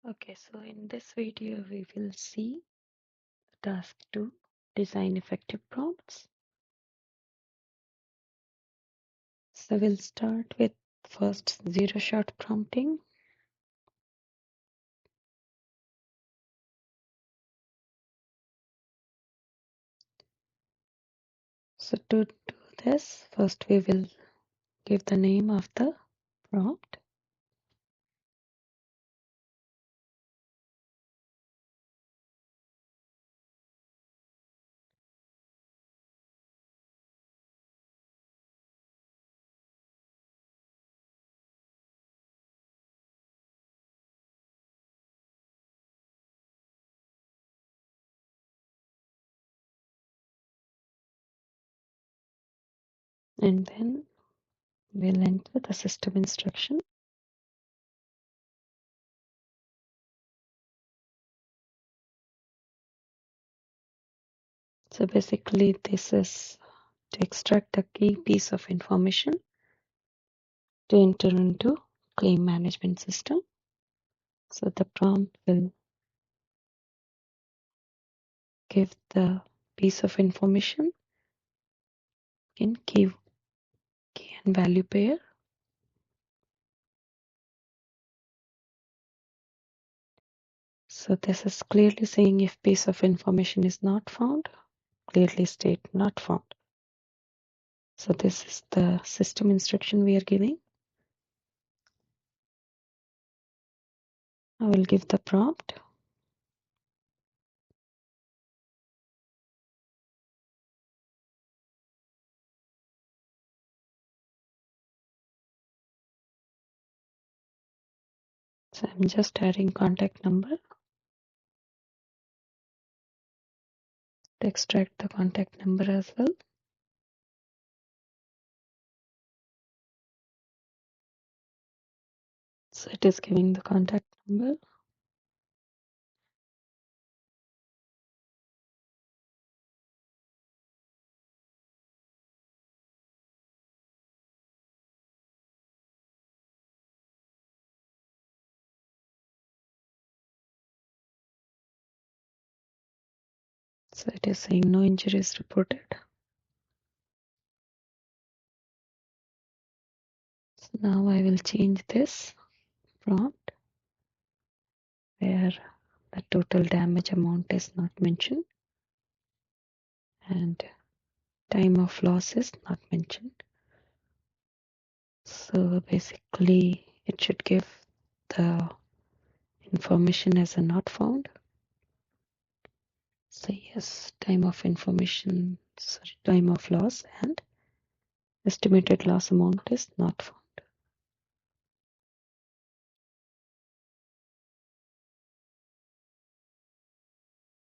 Okay, so in this video, we will see the task to design effective prompts. So we'll start with first zero-shot prompting. So to do this, first we will give the name of the prompt. And then we'll enter the system instruction. So basically this is to extract a key piece of information to enter into claim management system. So the prompt will give the piece of information in key and value pair. So this is clearly saying if piece of information is not found, clearly state not found. So this is the system instruction we are giving. I will give the prompt. So I'm just adding contact number to extract the contact number as well. So it is giving the contact number. So it is saying no injuries reported. So now I will change this prompt where the total damage amount is not mentioned and time of loss is not mentioned. So basically it should give the information as a not found. So yes, time of loss and estimated loss amount is not found.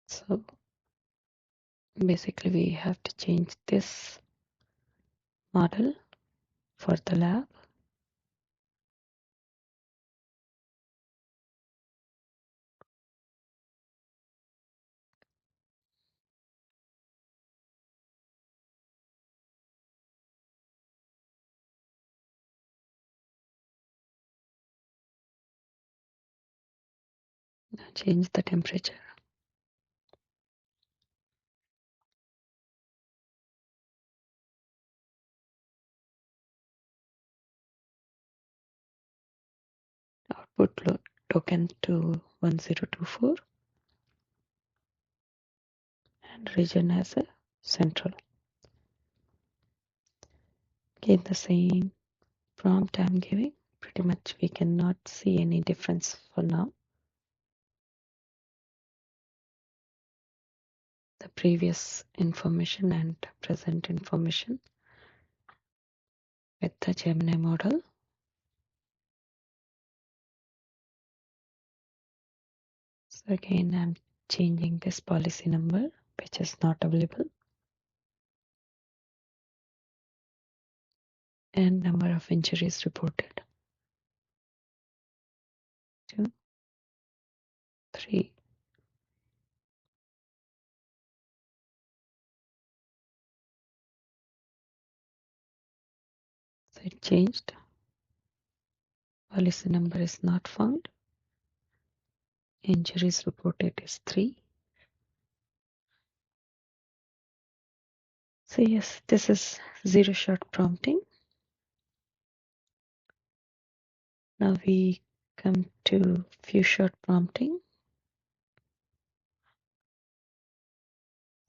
So basically we have to change this model for the lab. Now change the temperature. Output token to 1024 and region as a central. Again the same prompt I'm giving. Pretty much we cannot see any difference for now. The previous information and present information with the Gemini model. So again I'm changing this policy number which is not available and number of injuries reported. 2, 3. So it changed. Policy number is not found. Injuries reported is 3. So yes, this is zero shot prompting. Now we come to few shot prompting.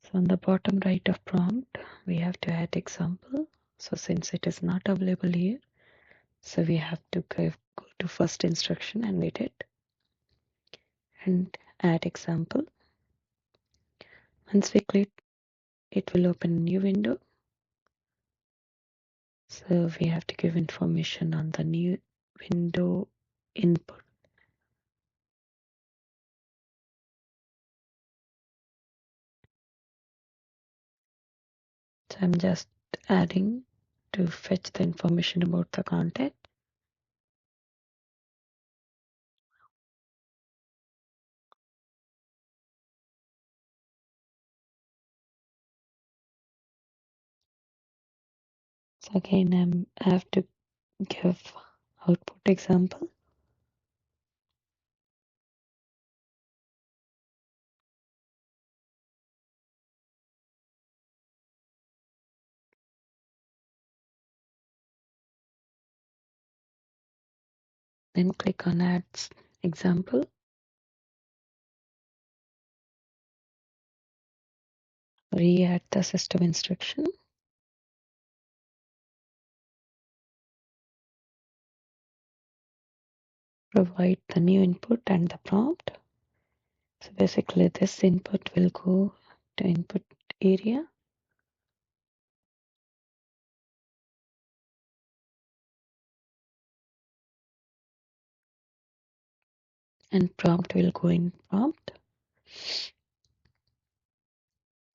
So on the bottom right of prompt, we have to add example. So since it is not available here, so we have to go to first instruction and edit and add example. Once we click, it will open a new window. So we have to give information on the new window input. So I'm just adding to fetch the information about the content. So again, I have to give output example. Then click on add example. Re-add the system instruction. Provide the new input and the prompt. So basically this input will go to input area. And prompt will go in prompt.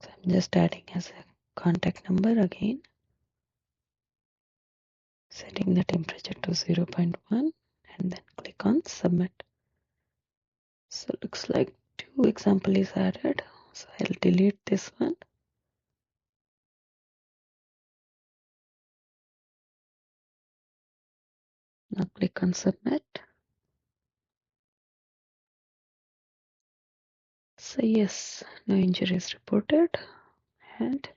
So I'm just adding as a contact number again. Setting the temperature to 0.1 and then click on submit. So looks like 2 example is added. So I'll delete this one. Now click on submit. So yes, no injuries reported and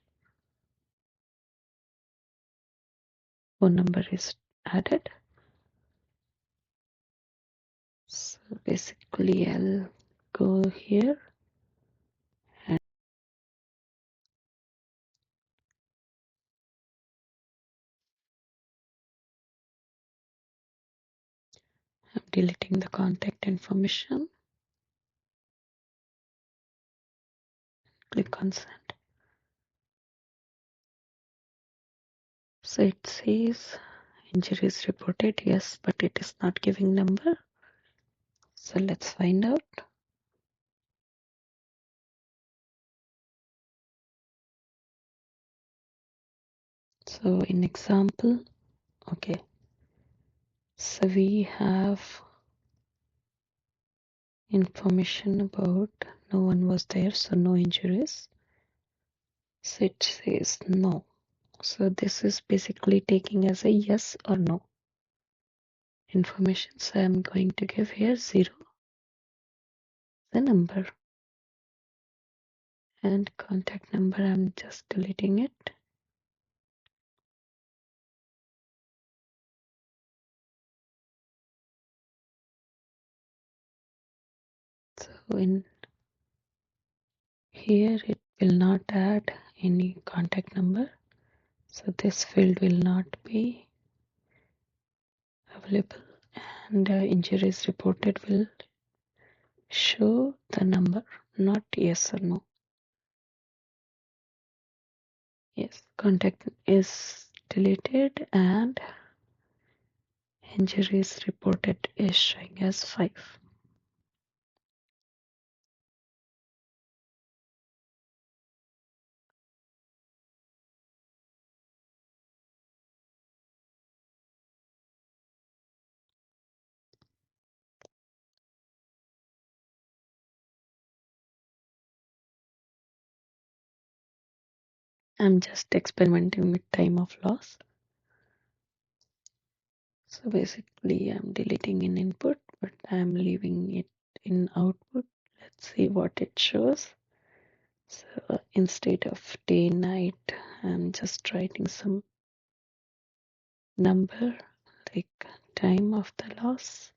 phone number is added. So basically I'll go here and I'm deleting the contact information. Click on send. So it says injuries reported, yes, but it is not giving number. So let's find out. So in example, okay. So we have information about no one was there, so no injuries. So it says no. So this is basically taking as a yes or no information. So I'm going to give here 0, the number, and contact number. I'm just deleting it. So in here it will not add any contact number. So this field will not be available, and injuries reported will show the number, not yes or no. Yes, contact is deleted and injuries reported is showing as 5. I'm just experimenting with time of loss. So basically I'm deleting an input, but I'm leaving it in output, let's see what it shows. So instead of day, night, I'm just writing some number like time of the loss.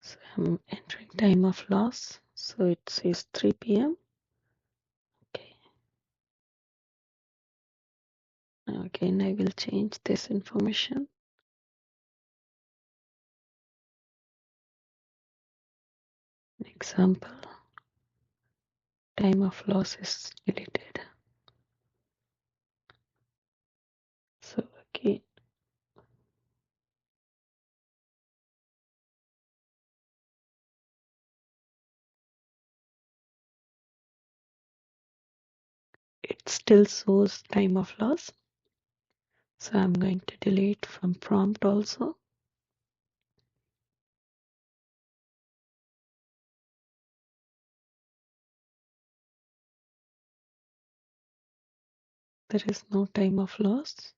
So I'm entering time of loss. So it says 3 p.m. Okay. Now again, I will change this information. Example, time of loss is deleted. So again, it still shows time of loss. So I'm going to delete from prompt also. There is no time of loss.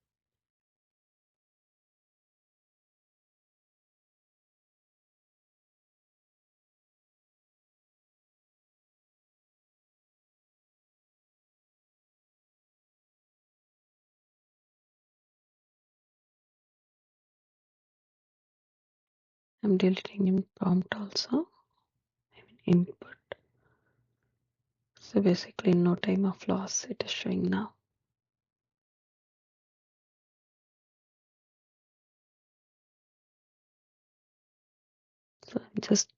I'm deleting in prompt also. I mean input. So basically no time of loss it is showing now. So I'm just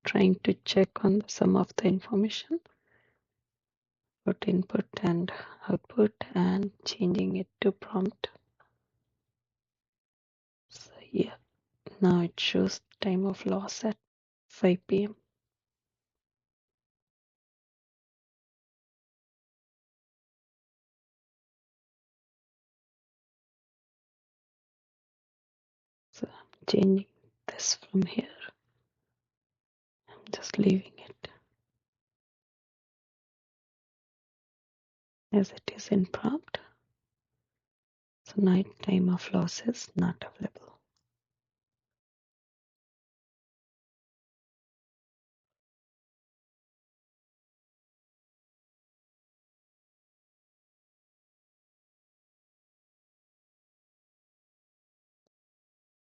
trying to check on some of the information. Put input and output and changing it to prompt. So yeah, now it shows time of loss at 5 p.m. So I'm changing this from here. I'm just leaving it as it is in prompt. So night time of loss is not available.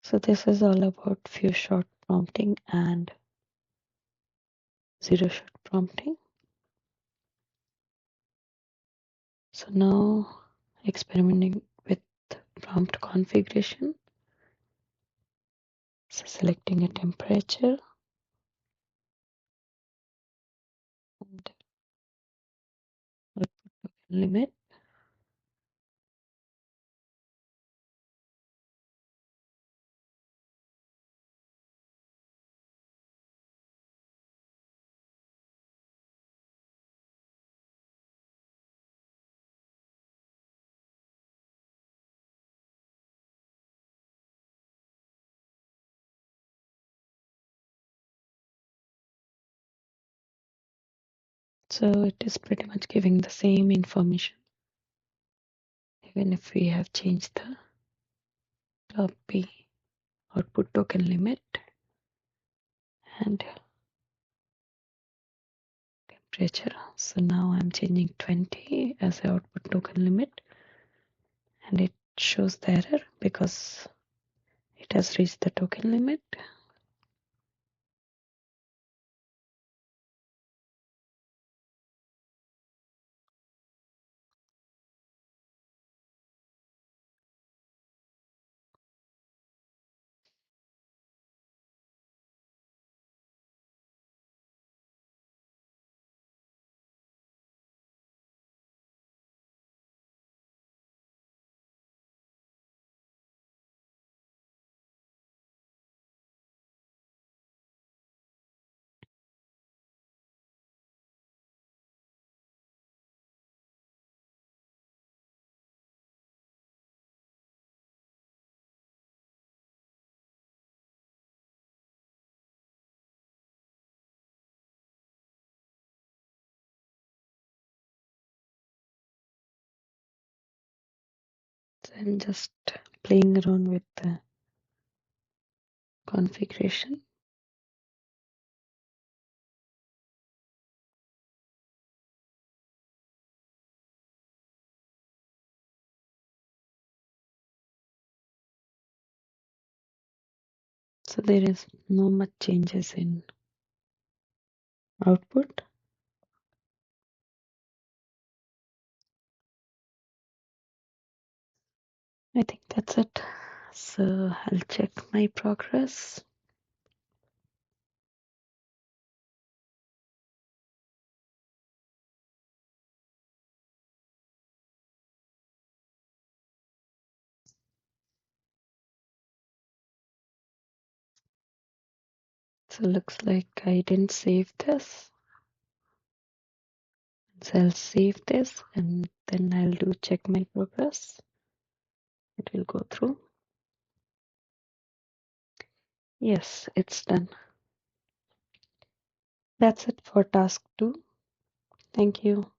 So this is all about few shot prompting and zero shot prompting. So now experimenting with prompt configuration. So selecting a temperature and output limit. So it is pretty much giving the same information. Even if we have changed the copy output token limit and temperature. So now I'm changing 20 as the output token limit and it shows the error because it has reached the token limit. and just playing around with the configuration. So there is no much changes in output. I think that's it. So I'll check my progress. So looks like I didn't save this. So I'll save this and then I'll do check my progress. It will go through. Yes, it's done. That's it for task 2. Thank you.